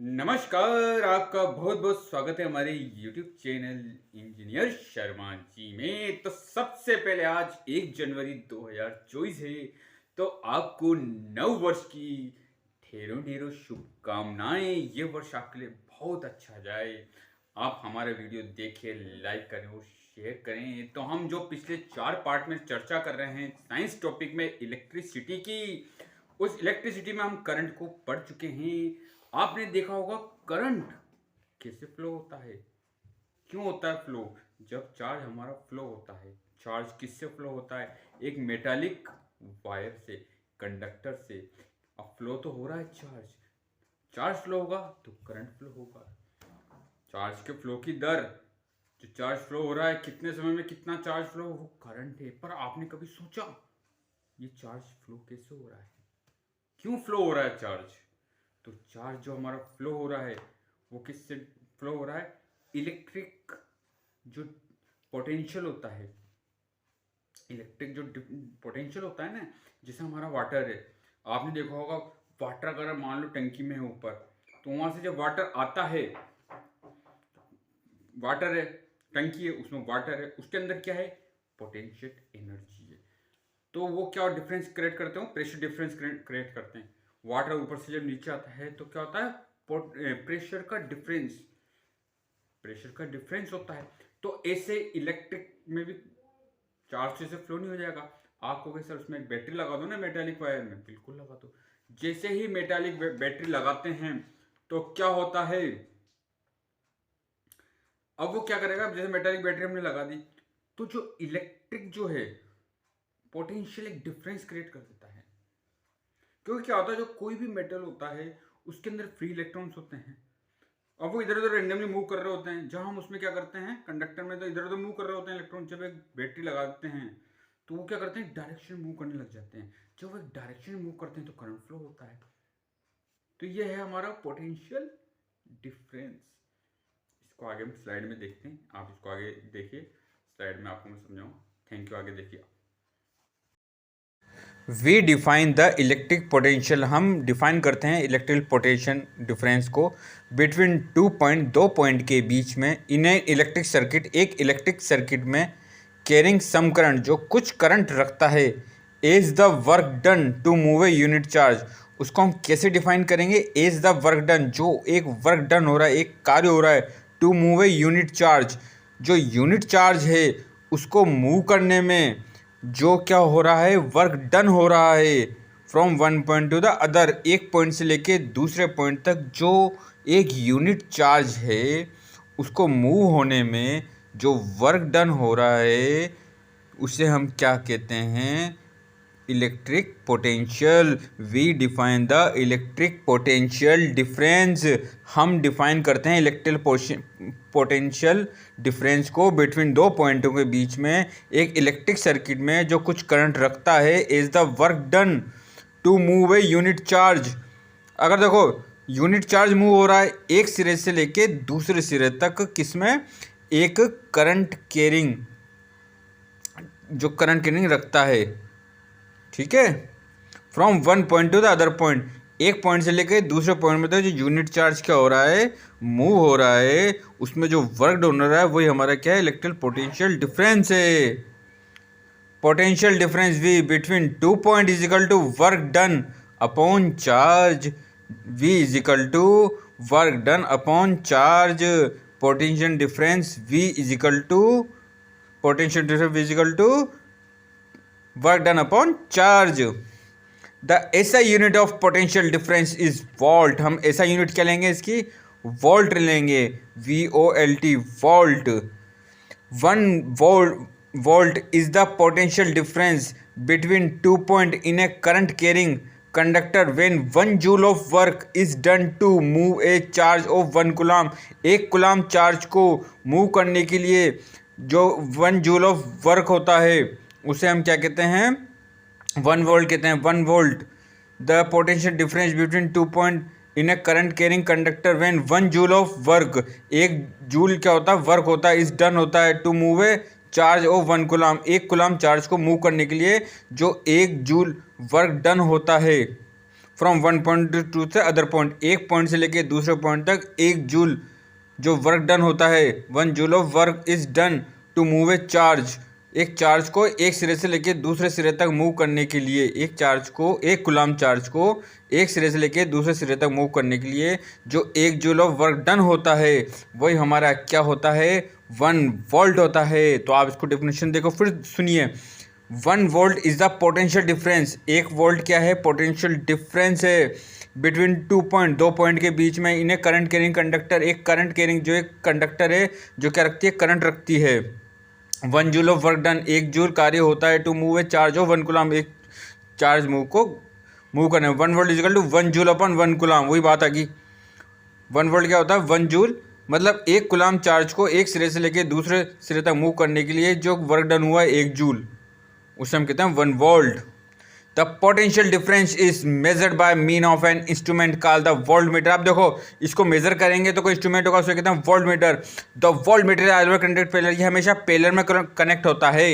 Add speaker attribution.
Speaker 1: नमस्कार, आपका बहुत बहुत स्वागत है हमारे YouTube channel engineer Sharma ji में। तो सबसे पहले आज 1 जनवरी 2024 है, तो आपको नव वर्ष की ढेरों ढेरों शुभकामनाएं। ये वर्ष आपके लिए बहुत अच्छा जाए। आप हमारा वीडियो देखें, लाइक करें और शेयर करें। तो हम जो पिछले 4 पार्ट में चर्चा कर रहे हैं साइंस टॉपिक में इलेक्ट्रिसिटी की, उस इलेक्ट्रिसिटी में हम करंट को पढ़ चुके हैं। आपने देखा होगा करंट कैसे फ्लो होता है, क्यों होता है फ्लो। जब चार्ज हमारा फ्लो होता है, चार्ज किससे फ्लो होता है? एक मेटालिक वायर से, कंडक्टर से। अब फ्लो तो हो रहा है चार्ज, चार्ज फ्लो होगा तो करंट फ्लो होगा। चार्ज के फ्लो की दर, जो चार्ज फ्लो हो रहा है कितने समय में कितना चार्ज फ्लो, वो करंट है। पर आपने कभी सोचा ये चार्ज फ्लो कैसे हो रहा है, क्यों फ्लो हो रहा है चार्ज? तो चार्ज जो हमारा फ्लो हो रहा है वो किससे फ्लो हो रहा है? इलेक्ट्रिक जो पोटेंशियल होता है, इलेक्ट्रिक जो पोटेंशियल होता है ना, जैसे हमारा वाटर है। आपने देखा होगा वाटर अगर मान लो टंकी में है ऊपर, तो वहां से जब वाटर आता है, वाटर है, टंकी है, उसमें वाटर है, उसके अंदर क्या है? पोटेंशियल एनर्जी है। तो वो क्या डिफरेंस क्रिएट करते हो? प्रेशर डिफरेंस क्रिएट करते हैं। वाटर ऊपर से जब नीचे आता है तो क्या होता है? प्रेशर का डिफरेंस, प्रेशर का डिफरेंस होता है। तो ऐसे इलेक्ट्रिक में भी चार्ज से फ्लो नहीं हो जाएगा। आप कहोगे सर उसमें एक बैटरी लगा दो ना मेटालिक वायर में, बिल्कुल लगा दो। जैसे ही मेटालिक बैटरी लगाते हैं तो क्या होता है? अब वो क्या करेगा? जैसे मेटालिक बैटरी हमने लगा दी, तो जो इलेक्ट्रिक जो है पोटेंशियल एक डिफरेंस क्रिएट कर देता है। क्योंकि क्या होता है, जो कोई भी मेटल होता है उसके अंदर फ्री इलेक्ट्रॉन्स होते हैं। अब वो इधर उधर रेंडमली मूव कर रहे होते हैं। जहां हम उसमें क्या करते हैं, कंडक्टर में तो इधर उधर मूव कर रहे होते हैं इलेक्ट्रॉन। जब एक बैटरी लगा देते हैं तो वो क्या करते हैं? डायरेक्शन मूव करने लग जाते हैं। जब वो एक डायरेक्शन मूव करते हैं तो करंट फ्लो होता है। तो ये है हमारा पोटेंशियल डिफरेंस। इसको आगे हम स्लाइड में देखते हैं, आप इसको आगे देखिए, स्लाइड में आपको मैं समझाऊँ। थैंक यू, आगे देखिए।
Speaker 2: We define the electric potential, हम डिफाइन करते हैं इलेक्ट्रिक पोटेंशियल डिफरेंस को बिटवीन दो पॉइंट के बीच में इन ए इलेक्ट्रिक सर्किट, एक इलेक्ट्रिक सर्किट में कैरिंग सम करंट, जो कुछ करंट रखता है, as the work done to move a unit charge. उसको हम कैसे डिफाइन करेंगे? एज द वर्क डन, जो एक वर्क डन हो रहा है, एक कार्य हो रहा है, to move a unit charge, जो यूनिट चार्ज है उसको मूव करने में जो क्या हो रहा है, वर्क डन हो रहा है from one point two the other, एक पॉइंट से लेके दूसरे पॉइंट तक जो एक यूनिट चार्ज है उसको मूव होने में जो वर्क डन हो रहा है उसे हम क्या कहते हैं? Electric potential. We define the electric potential difference, हम डिफाइन करते हैं इलेक्ट्रिक पोटेंशियल डिफरेंस को बिटवीन दो पॉइंटों के बीच में एक इलेक्ट्रिक सर्किट में जो कुछ करंट रखता है, is the work done to move a unit charge. अगर देखो यूनिट चार्ज मूव हो रहा है एक सिरे से लेके दूसरे सिरे तक, किसमें? एक करंट कैरिंग, जो करंट कैरिंग रखता है, ठीक है, from one point two the other point, एक पॉइंट से लेकर दूसरे पॉइंट में तक जो यूनिट चार्ज क्या हो रहा है, मूव हो रहा है, उसमें जो वर्क डन हो रहा है वही हमारा क्या है? इलेक्ट्रिक पोटेंशियल डिफरेंस है। Potential difference V between two point is equal to work done upon charge, V is equal to work done upon charge. Potential difference V is equal to, potential difference V is equal to work done upon charge. The SI unit of potential difference is volt. हम SI unit क्या लेंगे इसकी? Volt लेंगे, VOLT, volt. One volt is the potential difference between two point in a current carrying conductor when 1 joule of work is done to move a charge of 1 coulomb. एक coulomb charge को move करने के लिए जो 1 joule of work होता है उसे हम क्या कहते हैं? 1 वोल्ट कहते हैं। 1 volt the potential difference between two point in a current carrying conductor when 1 joule of work, एक जूल क्या होता है? वर्क होता है, इज डन होता है to move a charge of 1 coulomb, एक कूलम चार्ज को मूव करने के लिए जो 1 जूल वर्क डन होता है फ्रॉम वन पॉइंट टू से अदर पॉइंट, एक पॉइंट से लेके दूसरे पॉइंट तक 1 जूल जो वर्क डन होता है, 1 joule of work is done to move a charge. एक चार्ज को एक सिरे से लेके दूसरे सिरे तक मूव करने के लिए, एक कूलम्ब चार्ज को एक सिरे से लेके दूसरे सिरे तक मूव करने के लिए जो 1 जूल ऑफ वर्क डन होता है वही हमारा क्या होता है, 1 वोल्ट होता है। तो आप इसको डेफिनेशन देखो फिर सुनिए। 1 volt is the potential difference. 1 volt क्या है, पोटेंशियल डिफरेंस है बिटवीन 2 पॉइंट, 2 पॉइंट के बीच में। इन्हें करंट कैरिंग कंडक्टर, एक करंट कैरिंग जो एक कंडक्टर है जो क्या रखती है, करंट रखती है। 1 joule of work done, 1 joule कार्य होता है to move a charge of 1 coulomb, एक चार्ज को मूव करना है। 1 volt is equal to 1 joule upon 1 coulomb, वही बात आ गई। 1 वोल्ट क्या होता है, 1 जूल मतलब एक कूलम्ब चार्ज को एक सिरे से लेके दूसरे सिरे तक मूव करने के लिए जो वर्क डन हुआ है 1 जूल, उसे हम कहते हैं 1 volt. The potential difference is measured by mean of an instrument called the volt meter. आप देखो इसको मेजर करेंगे तो कोई इंस्ट्रूमेंट होगा, उसे कहते हैं voltmeter. The voltmeter connected parallel, ये हमेशा पेलर में कनेक्ट होता है।